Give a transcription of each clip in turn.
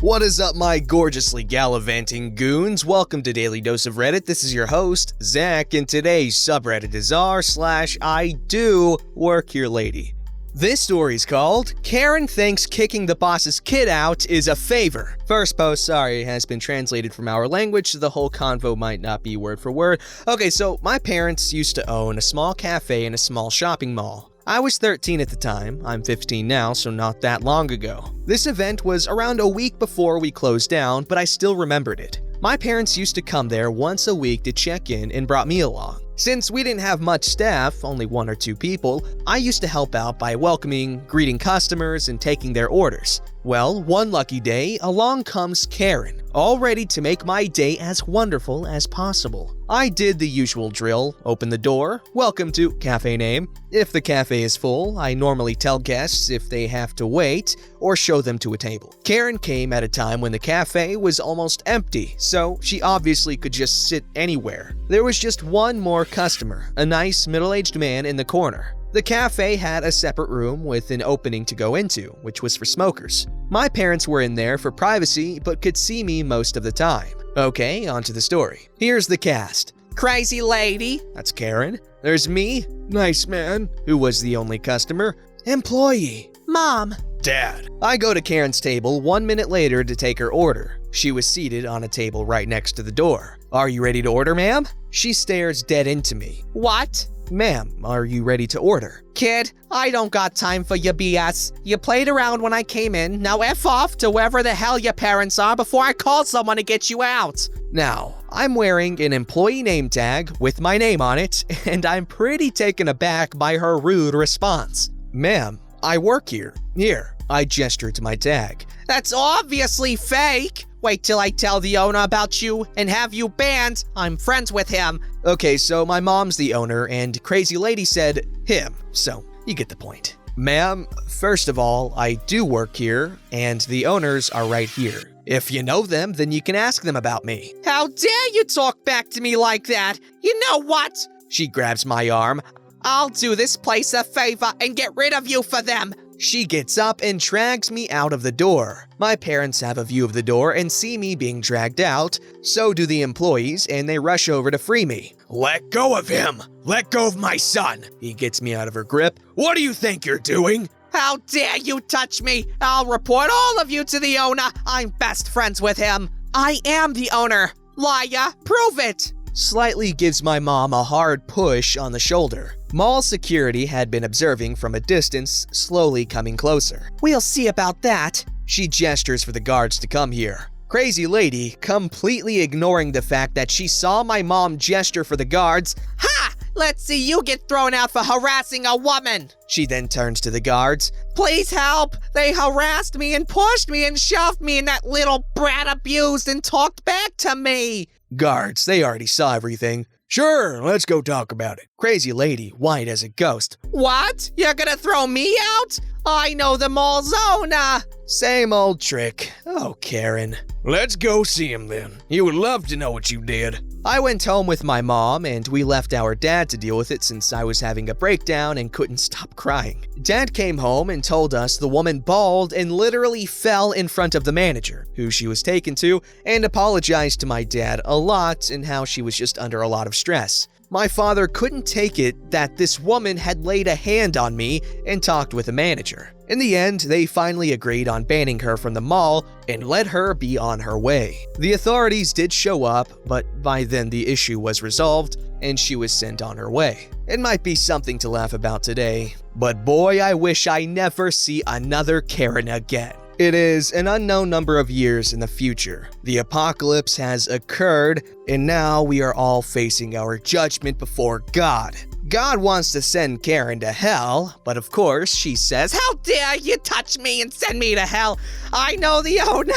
What is up, my gorgeously gallivanting goons? Welcome to Daily Dose of Reddit. This is your host, Zach, and today's subreddit is r/IDoWorkHereLady. This story's called Karen Thinks Kicking the Boss's Kid Out is a Favor. First post, sorry, has been translated from our language, so the whole convo might not be word for word. Okay, so my parents used to own a small cafe in a small shopping mall. I was 13 at the time. I'm 15 now, so not that long ago. This event was around a week before we closed down, but I still remembered it. My parents used to come there once a week to check in and brought me along. Since we didn't have much staff, only 1 or 2 people, I used to help out by welcoming, greeting customers, and taking their orders. Well, one lucky day, along comes Karen, all ready to make my day as wonderful as possible. I did the usual drill, open the door, welcome to cafe name. If the cafe is full, I normally tell guests if they have to wait or show them to a table. Karen came at a time when the cafe was almost empty, so she obviously could just sit anywhere. There was just one more customer, a nice middle-aged man in the corner. The cafe had a separate room with an opening to go into, which was for smokers. My parents were in there for privacy, but could see me most of the time. Okay, on to the story. Here's the cast. Crazy Lady, that's Karen. There's me, nice man, who was the only customer. Employee, Mom, Dad. I go to Karen's table 1 minute later to take her order. She was seated on a table right next to the door. Are you ready to order, ma'am? She stares dead into me. What? Ma'am, are you ready to order? Kid, I don't got time for your BS. You played around when I came in. Now F off to wherever the hell your parents are before I call someone to get you out. Now, I'm wearing an employee name tag with my name on it, and I'm pretty taken aback by her rude response. Ma'am, I work here. Here, I gesture to my tag. That's obviously fake. Wait till I tell the owner about you and have you banned. I'm friends with him. Okay, so my mom's the owner and Crazy Lady said him, so you get the point. Ma'am, first of all, I do work here and the owners are right here. If you know them, then you can ask them about me. How dare you talk back to me like that? You know what? She grabs my arm. I'll do this place a favor and get rid of you for them. She gets up and drags me out of the door. My parents have a view of the door and see me being dragged out. So do the employees, and they rush over to free me. Let go of him! Let go of my son! He gets me out of her grip. What do you think you're doing? How dare you touch me! I'll report all of you to the owner. I'm best friends with him. I am the owner. Liar, prove it! Slightly gives my mom a hard push on the shoulder. Mall security had been observing from a distance, slowly coming closer. We'll see about that. She gestures for the guards to come here. Crazy Lady, completely ignoring the fact that she saw my mom gesture for the guards. Ha! Let's see you get thrown out for harassing a woman. She then turns to the guards. Please help! They harassed me and pushed me and shoved me, and that little brat abused and talked back to me. Guards, they already saw everything. Sure, let's go talk about it. Crazy Lady, white as a ghost. What? You're gonna throw me out? I know the mall's owner. Same old trick. Oh, Karen. Let's go see him then. He would love to know what you did. I went home with my mom and we left our dad to deal with it since I was having a breakdown and couldn't stop crying. Dad came home and told us the woman bawled and literally fell in front of the manager, who she was taken to, and apologized to my dad a lot and how she was just under a lot of stress. My father couldn't take it that this woman had laid a hand on me and talked with the manager. In the end, they finally agreed on banning her from the mall and let her be on her way. The authorities did show up, but by then the issue was resolved and she was sent on her way. It might be something to laugh about today, but boy, I wish I never see another Karen again. It is an unknown number of years in the future. The apocalypse has occurred, and now we are all facing our judgment before God. God wants to send Karen to hell, but of course she says, "How dare you touch me and send me to hell? I know the owner."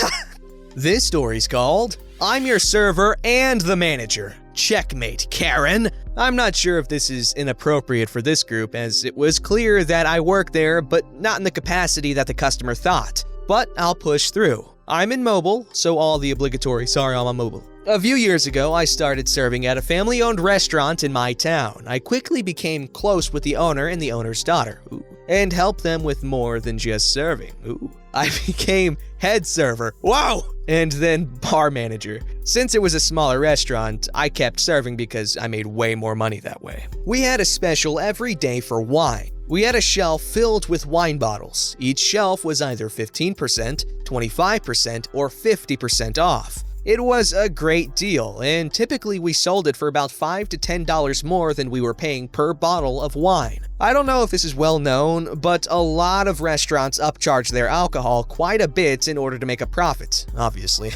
This story's called I'm Your Server and the Manager. Checkmate, Karen. I'm not sure if this is inappropriate for this group, as it was clear that I work there, but not in the capacity that the customer thought. But I'll push through. I'm in mobile, so all the obligatory sorry I'm on mobile. A few years ago, I started serving at a family-owned restaurant in my town. I quickly became close with the owner and the owner's daughter, and helped them with more than just serving. I became head server. Whoa! And then bar manager. Since it was a smaller restaurant, I kept serving because I made way more money that way. We had a special every day for wine. We had a shelf filled with wine bottles. Each shelf was either 15%, 25%, or 50% off. It was a great deal, and typically we sold it for about $5 to $10 more than we were paying per bottle of wine. I don't know if this is well known, but a lot of restaurants upcharge their alcohol quite a bit in order to make a profit, obviously.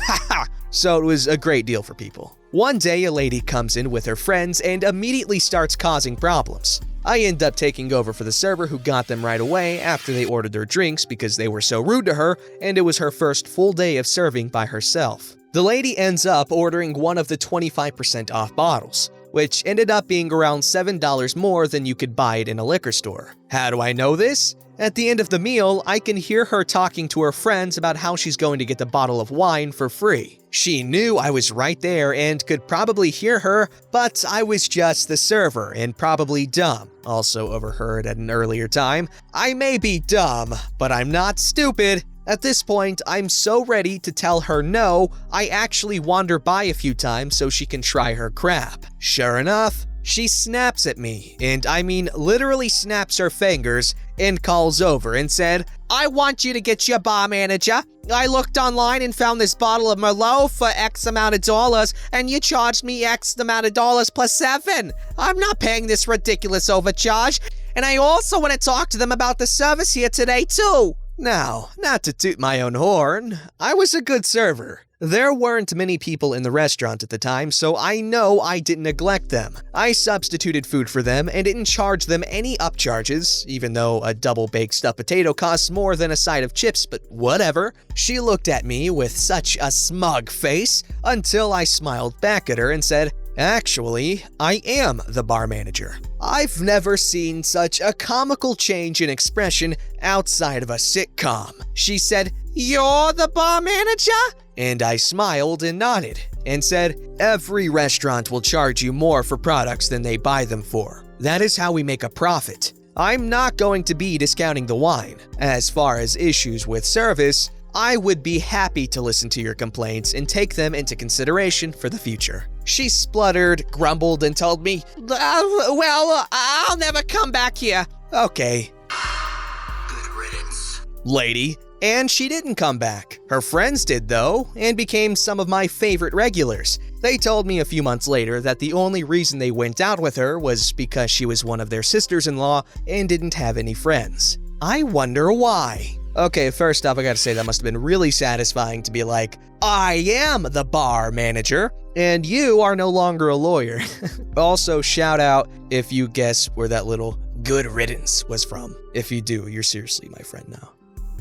So it was a great deal for people. One day, a lady comes in with her friends and immediately starts causing problems. I end up taking over for the server who got them right away after they ordered their drinks because they were so rude to her, and it was her first full day of serving by herself. The lady ends up ordering one of the 25% off bottles, which ended up being around $7 more than you could buy it in a liquor store. How do I know this? At the end of the meal, I can hear her talking to her friends about how she's going to get the bottle of wine for free. She knew I was right there and could probably hear her, but I was just the server and probably dumb. Also overheard at an earlier time. I may be dumb, but I'm not stupid. At this point, I'm so ready to tell her no, I actually wander by a few times so she can try her crap. Sure enough, she snaps at me, and I mean literally snaps her fingers, and calls over and said, "I want you to get your bar manager. I looked online and found this bottle of Merlot for X amount of dollars, and you charged me X amount of dollars plus 7. I'm not paying this ridiculous overcharge, and I also want to talk to them about the service here today too." Now, not to toot my own horn, I was a good server. There weren't many people in the restaurant at the time, so I know I didn't neglect them. I substituted food for them and didn't charge them any upcharges, even though a double-baked stuffed potato costs more than a side of chips, but whatever. She looked at me with such a smug face until I smiled back at her and said, "Actually, I am the bar manager." I've never seen such a comical change in expression outside of a sitcom. She said, "You're the bar manager?" And I smiled and nodded and said, "Every restaurant will charge you more for products than they buy them for. That is how we make a profit. I'm not going to be discounting the wine. As far as issues with service, I would be happy to listen to your complaints and take them into consideration for the future." She spluttered, grumbled, and told me, I'll never come back here." Okay. Good riddance, lady. And she didn't come back. Her friends did though, and became some of my favorite regulars. They told me a few months later that the only reason they went out with her was because she was one of their sisters-in-law and didn't have any friends. I wonder why. Okay, first off, I gotta say that must have been really satisfying to be like, "I am the bar manager, and you are no longer a lawyer." Also, shout out if you guess where that little "good riddance" was from. If you do, you're seriously my friend now.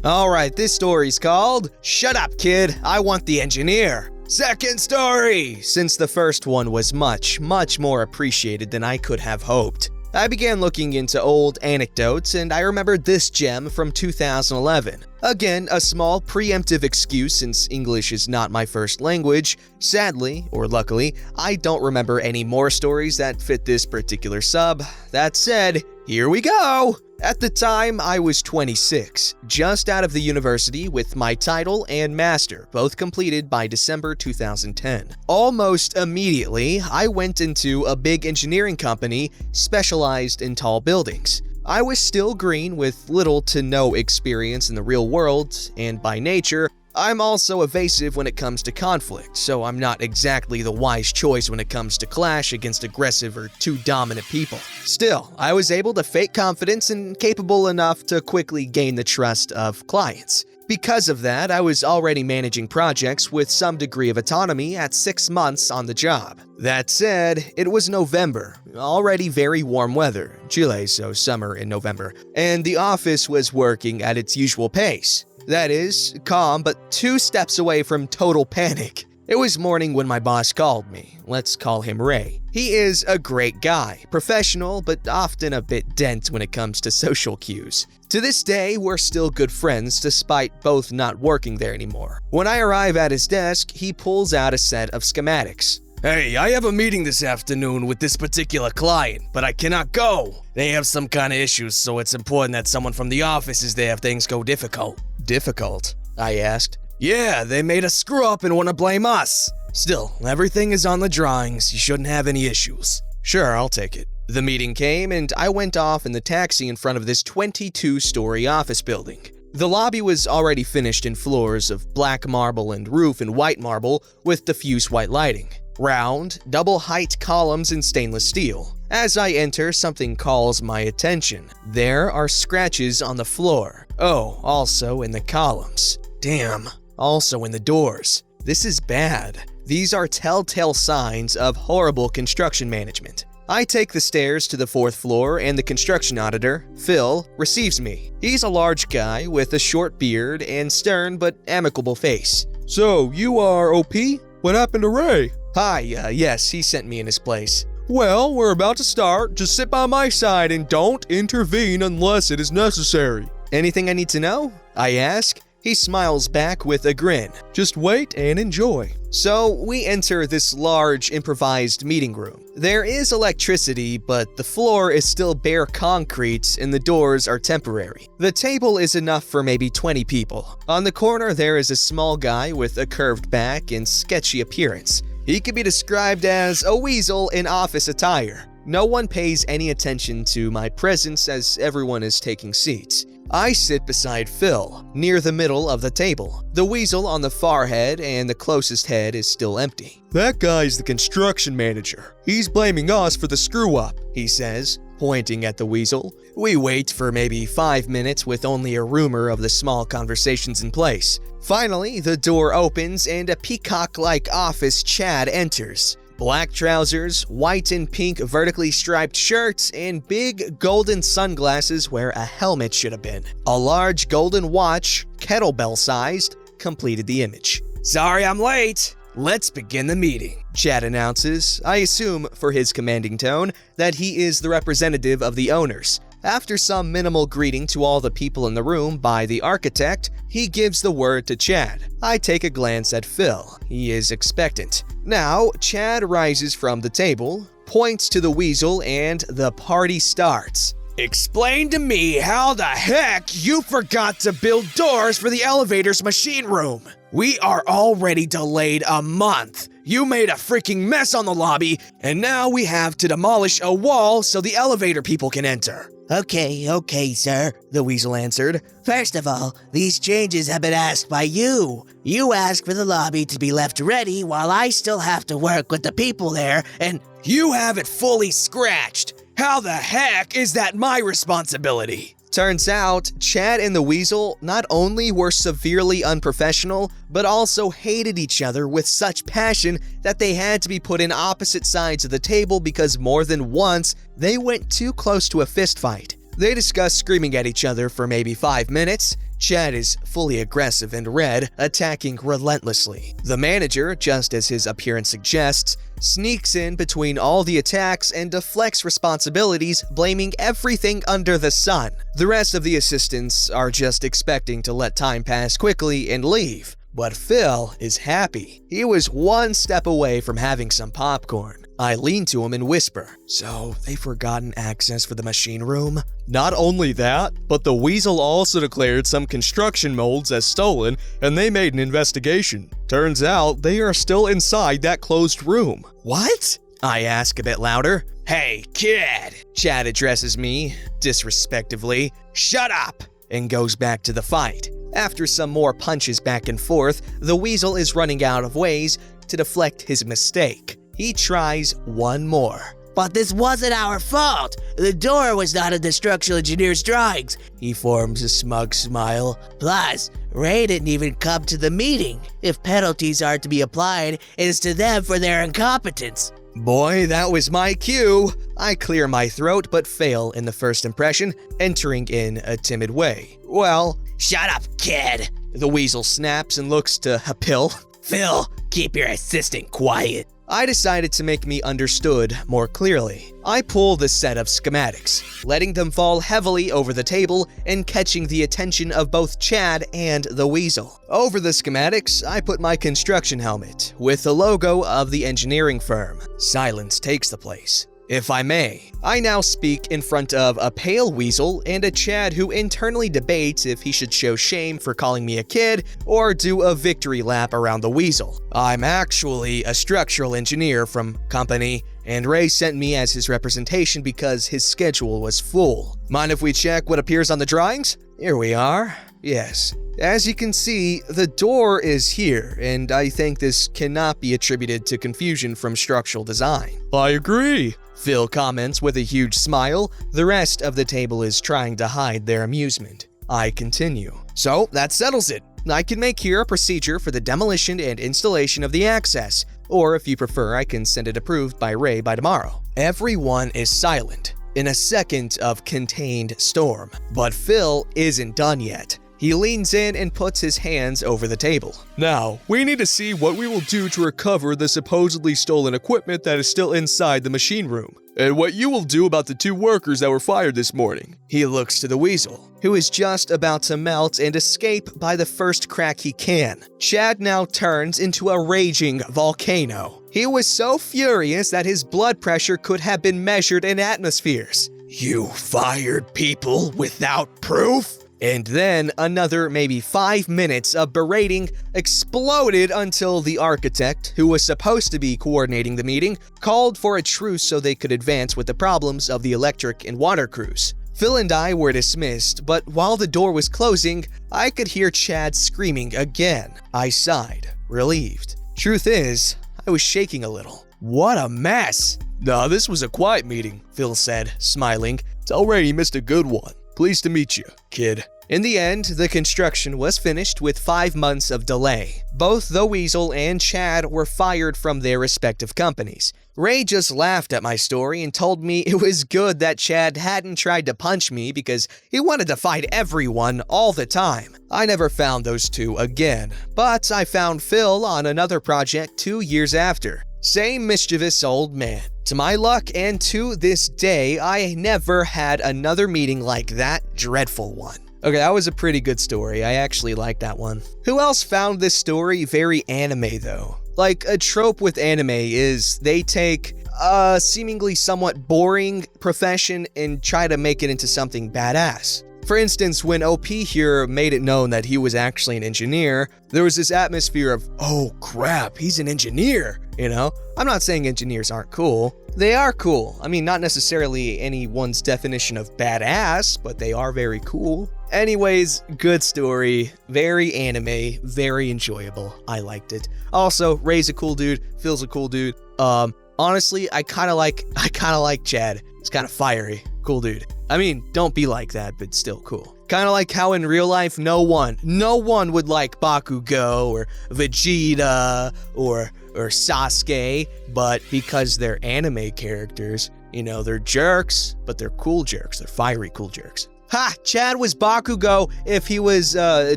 Alright, this story's called "Shut Up, Kid, I Want the Engineer." Second story! Since the first one was much, much more appreciated than I could have hoped. I began looking into old anecdotes, and I remembered this gem from 2011. Again, a small preemptive excuse since English is not my first language. Sadly, or luckily, I don't remember any more stories that fit this particular sub. That said, here we go! At the time, I was 26, just out of the university with my title and master, both completed by December 2010. Almost immediately, I went into a big engineering company specialized in tall buildings. I was still green with little to no experience in the real world, and by nature, I'm also evasive when it comes to conflict, so I'm not exactly the wise choice when it comes to clash against aggressive or too dominant people. Still, I was able to fake confidence and capable enough to quickly gain the trust of clients. Because of that, I was already managing projects with some degree of autonomy at 6 months on the job. That said, it was November, already very warm weather, Chile, so summer in November, and the office was working at its usual pace. That is, calm, but 2 steps away from total panic. It was morning when my boss called me. Let's call him Ray. He is a great guy, professional, but often a bit dense when it comes to social cues. To this day, we're still good friends despite both not working there anymore. When I arrive at his desk, he pulls out a set of schematics. "Hey, I have a meeting this afternoon with this particular client, but I cannot go. They have some kind of issues, so it's important that someone from the office is there if things go difficult." Difficult? I asked. Yeah, they made a screw up and want to blame us. Still, everything is on the drawings. You shouldn't have any issues. Sure, I'll take it. The meeting came and I went off in the taxi in front of this 22-story office building. The lobby was already finished in floors of black marble and roof in white marble with diffuse white lighting. Round, double-height columns in stainless steel. As I enter, something calls my attention. There are scratches on the floor. Oh, also in the columns. Damn, also in the doors. This is bad. These are telltale signs of horrible construction management. I take the stairs to the 4th floor and the construction auditor, Phil, receives me. He's a large guy with a short beard and stern but amicable face. So, you are OP? What happened to Ray? Hi, yes, he sent me in his place. Well, we're about to start. Just sit by my side and don't intervene unless it is necessary. Anything I need to know? I ask. He smiles back with a grin. Just wait and enjoy. So we enter this large improvised meeting room. There is electricity, but the floor is still bare concrete and the doors are temporary. The table is enough for maybe 20 people. On the corner there is a small guy with a curved back and sketchy appearance. He could be described as a weasel in office attire. No one pays any attention to my presence as everyone is taking seats. I sit beside Phil, near the middle of the table. The weasel on the far head and the closest head is still empty. That guy's the construction manager. He's blaming us for the screw-up, he says, pointing at the weasel. We wait for maybe 5 minutes with only a rumor of the small conversations in place. Finally, the door opens and a peacock-like office Chad enters. Black trousers, white and pink vertically striped shirts, and big golden sunglasses where a helmet should have been. A large golden watch, kettlebell-sized, completed the image. Sorry I'm late. Let's begin the meeting, Chad announces, I assume for his commanding tone that he is the representative of the owners. After some minimal greeting to all the people in the room by the architect, he gives the word to Chad. I take a glance at Phil. He is expectant. Now, Chad rises from the table, points to the weasel, and the party starts. Explain to me how the heck you forgot to build doors for the elevator's machine room. We are already delayed a month. You made a freaking mess on the lobby, and now we have to demolish a wall so the elevator people can enter. Okay, sir, the weasel answered. First of all, these changes have been asked by you. You asked for the lobby to be left ready while I still have to work with the people there, and you have it fully scratched. How the heck is that my responsibility? Turns out, Chad and the weasel not only were severely unprofessional, but also hated each other with such passion that they had to be put in opposite sides of the table because more than once, they went too close to a fistfight. They discuss screaming at each other for maybe 5 minutes. Chad is fully aggressive and red, attacking relentlessly. The manager, just as his appearance suggests, sneaks in between all the attacks and deflects responsibilities, blaming everything under the sun. The rest of the assistants are just expecting to let time pass quickly and leave. But Phil is happy. He was one step away from having some popcorn. I lean to him and whisper, so they've forgotten access for the machine room? Not only that, but the weasel also declared some construction molds as stolen and they made an investigation. Turns out they are still inside that closed room. What? I ask a bit louder. Hey, kid! Chad addresses me, disrespectively. Shut up! And goes back to the fight. After some more punches back and forth, the weasel is running out of ways to deflect his mistake. He tries one more. But this wasn't our fault. The door was not in the structural engineer's drawings. He forms a smug smile. Plus, Ray didn't even come to the meeting. If penalties are to be applied, it is to them for their incompetence. Boy, that was my cue. I clear my throat but fail in the first impression, entering in a timid way. Well, shut up, kid. The weasel snaps and looks to Phil. Phil, keep your assistant quiet. I decided to make me understood more clearly. I pull the set of schematics, letting them fall heavily over the table and catching the attention of both Chad and the weasel. Over the schematics, I put my construction helmet with the logo of the engineering firm. Silence takes the place. if I may. I now speak in front of a pale weasel and a Chad who internally debates if he should show shame for calling me a kid or do a victory lap around the weasel. I'm actually a structural engineer from company, and Ray sent me as his representation because his schedule was full. Mind if we check what appears on the drawings? Here we are. Yes. As you can see, the door is here, and I think this cannot be attributed to confusion from structural design. I agree, Phil comments with a huge smile. The rest of the table is trying to hide their amusement. I continue. So, that settles it. I can make here a procedure for the demolition and installation of the access, or if you prefer, I can send it approved by Ray by tomorrow. Everyone is silent in a second of contained storm, but Phil isn't done yet. He leans in and puts his hands over the table. Now, we need to see what we will do to recover the supposedly stolen equipment that is still inside the machine room, and what you will do about the 2 workers that were fired this morning. He looks to the weasel, who is just about to melt and escape by the first crack he can. Chad now turns into a raging volcano. He was so furious that his blood pressure could have been measured in atmospheres. You fired people without proof? And then another maybe 5 minutes of berating exploded until the architect, who was supposed to be coordinating the meeting, called for a truce so they could advance with the problems of the electric and water crews. Phil and I were dismissed, but while the door was closing, I could hear Chad screaming again. I sighed, relieved. Truth is, I was shaking a little. What a mess! Nah, this was a quiet meeting, Phil said, smiling. Tell Ray he missed a good one. Pleased to meet you, kid. In the end, the construction was finished with 5 months of delay. Both the Weasel and Chad were fired from their respective companies. Ray just laughed at my story and told me it was good that Chad hadn't tried to punch me because he wanted to fight everyone all the time. I never found those 2 again, but I found Phil on another project 2 years after. Same mischievous old man. To my luck and to this day, I never had another meeting like that dreadful one. Okay, that was a pretty good story. I actually like that one. Who else found this story very anime though? Like, a trope with anime is they take a seemingly somewhat boring profession and try to make it into something badass. For instance, when OP here made it known that he was actually an engineer, there was this atmosphere of, oh crap, he's an engineer, you know? I'm not saying engineers aren't cool. They are cool. I mean, not necessarily anyone's definition of badass, but they are very cool. Anyways, good story, very anime, very enjoyable. I liked it. Also, Ray's a cool dude, Phil's a cool dude. Honestly, I kind of like Chad. He's kind of fiery, cool dude. I mean, don't be like that, but still cool. Kind of like how in real life, no one would like Bakugo or Vegeta or Sasuke, but because they're anime characters, you know, they're jerks, but they're cool jerks. They're fiery cool jerks. Ha! Chad was Bakugo if he was a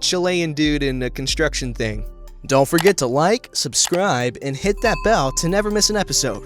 Chilean dude in a construction thing. Don't forget to like, subscribe, and hit that bell to never miss an episode.